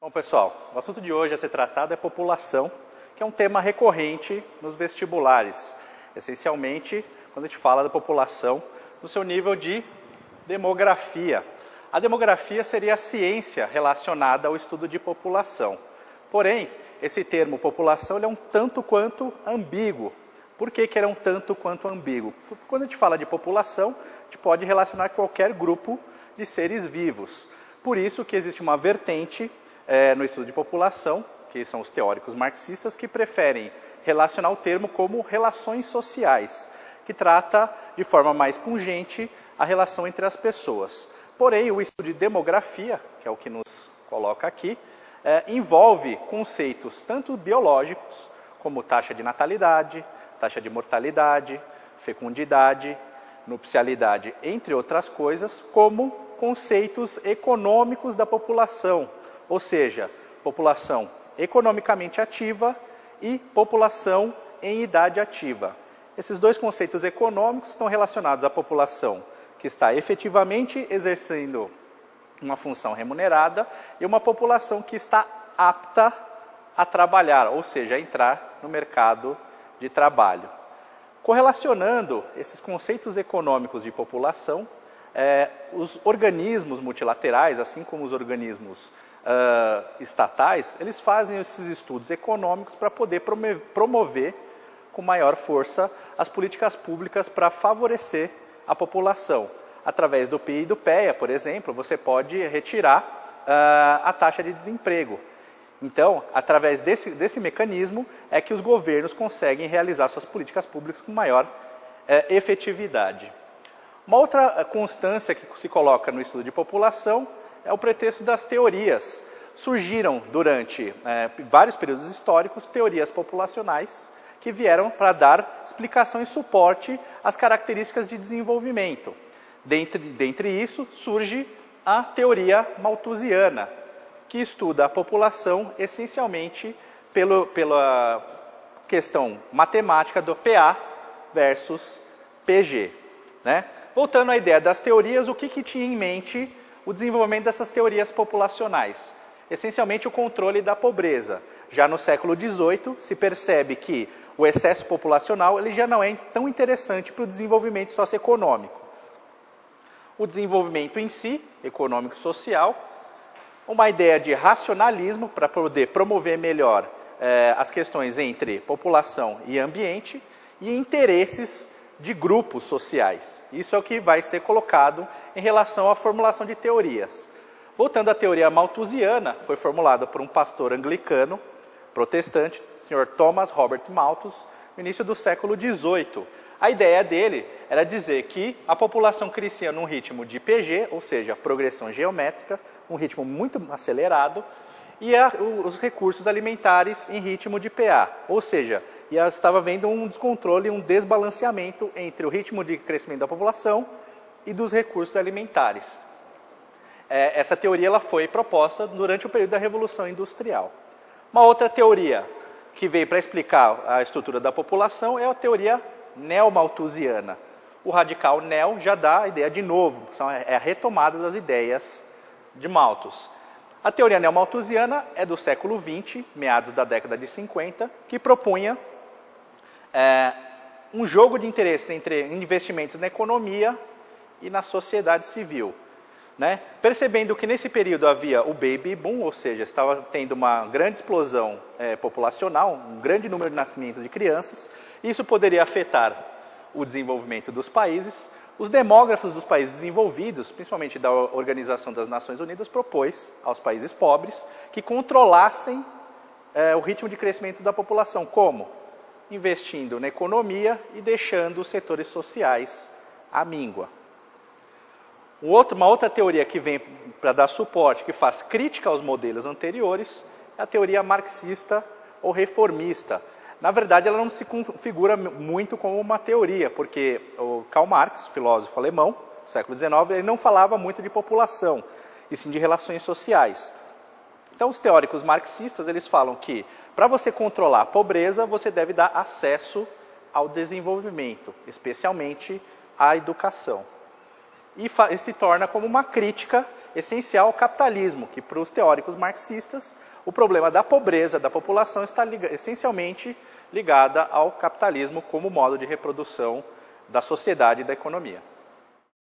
Bom, pessoal, o assunto de hoje a ser tratado é população, que é um tema recorrente nos vestibulares. Essencialmente, quando a gente fala da população, no seu nível de demografia. A demografia seria a ciência relacionada ao estudo de população. Porém, esse termo população ele é um tanto quanto ambíguo. Por que ele é um tanto quanto ambíguo? Porque quando a gente fala de população, a gente pode relacionar qualquer grupo de seres vivos. Por isso que existe uma vertente no estudo de população, que são os teóricos marxistas, que preferem relacionar o termo como relações sociais, que trata de forma mais pungente a relação entre as pessoas. Porém, o estudo de demografia, que é o que nos coloca aqui, envolve conceitos tanto biológicos, como taxa de natalidade, taxa de mortalidade, fecundidade, nupcialidade, entre outras coisas, como conceitos econômicos da população, ou seja, população economicamente ativa e população em idade ativa. Esses dois conceitos econômicos estão relacionados à população que está efetivamente exercendo uma função remunerada e uma população que está apta a trabalhar, ou seja, a entrar no mercado de trabalho. Correlacionando esses conceitos econômicos de população, os organismos multilaterais, assim como os organismos estatais, eles fazem esses estudos econômicos para poder promover com maior força as políticas públicas para favorecer a população. Através do PI e do PEA, por exemplo, você pode retirar a taxa de desemprego. Então, através desse mecanismo, é que os governos conseguem realizar suas políticas públicas com maior efetividade. Uma outra constância que se coloca no estudo de população é o pretexto das teorias. Surgiram durante vários períodos históricos teorias populacionais que vieram para dar explicação e suporte às características de desenvolvimento. Dentre isso, surge a teoria malthusiana, que estuda a população essencialmente pela questão matemática do PA versus PG. Né? Voltando à ideia das teorias, o que tinha em mente o desenvolvimento dessas teorias populacionais? Essencialmente o controle da pobreza. Já no século XVIII se percebe que o excesso populacional ele já não é tão interessante para o desenvolvimento socioeconômico. O desenvolvimento em si, econômico e social, uma ideia de racionalismo para poder promover melhor as questões entre população e ambiente e interesses de grupos sociais. Isso é o que vai ser colocado em relação à formulação de teorias. Voltando à teoria malthusiana, foi formulada por um pastor anglicano, protestante, o Sr. Thomas Robert Malthus, no início do século XVIII. A ideia dele era dizer que a população crescia num ritmo de PG, ou seja, progressão geométrica, um ritmo muito acelerado, e os recursos alimentares em ritmo de PA, ou seja, estava havendo um descontrole, um desbalanceamento entre o ritmo de crescimento da população e dos recursos alimentares. Essa teoria ela foi proposta durante o período da Revolução Industrial. Uma outra teoria que veio para explicar a estrutura da população é a teoria neo-malthusiana. O radical neo já dá a ideia de novo, é a retomada das ideias de Malthus. A teoria neo-malthusiana é do século XX, meados da década de 50, que propunha um jogo de interesses entre investimentos na economia e na sociedade civil. Né? Percebendo que nesse período havia o baby boom, ou seja, estava tendo uma grande explosão populacional, um grande número de nascimentos de crianças, isso poderia afetar o desenvolvimento dos países. Os demógrafos dos países desenvolvidos, principalmente da Organização das Nações Unidas, propôs aos países pobres que controlassem o ritmo de crescimento da população. Como? Investindo na economia e deixando os setores sociais à míngua. Uma outra teoria que vem para dar suporte, que faz crítica aos modelos anteriores, é a teoria marxista ou reformista. Na verdade, ela não se configura muito como uma teoria, porque o Karl Marx, filósofo alemão, do século XIX, ele não falava muito de população, e sim de relações sociais. Então, os teóricos marxistas, eles falam que, para você controlar a pobreza, você deve dar acesso ao desenvolvimento, especialmente à educação. E se torna como uma crítica essencial ao capitalismo, que para os teóricos marxistas, o problema da pobreza da população está essencialmente ligada ao capitalismo como modo de reprodução da sociedade e da economia.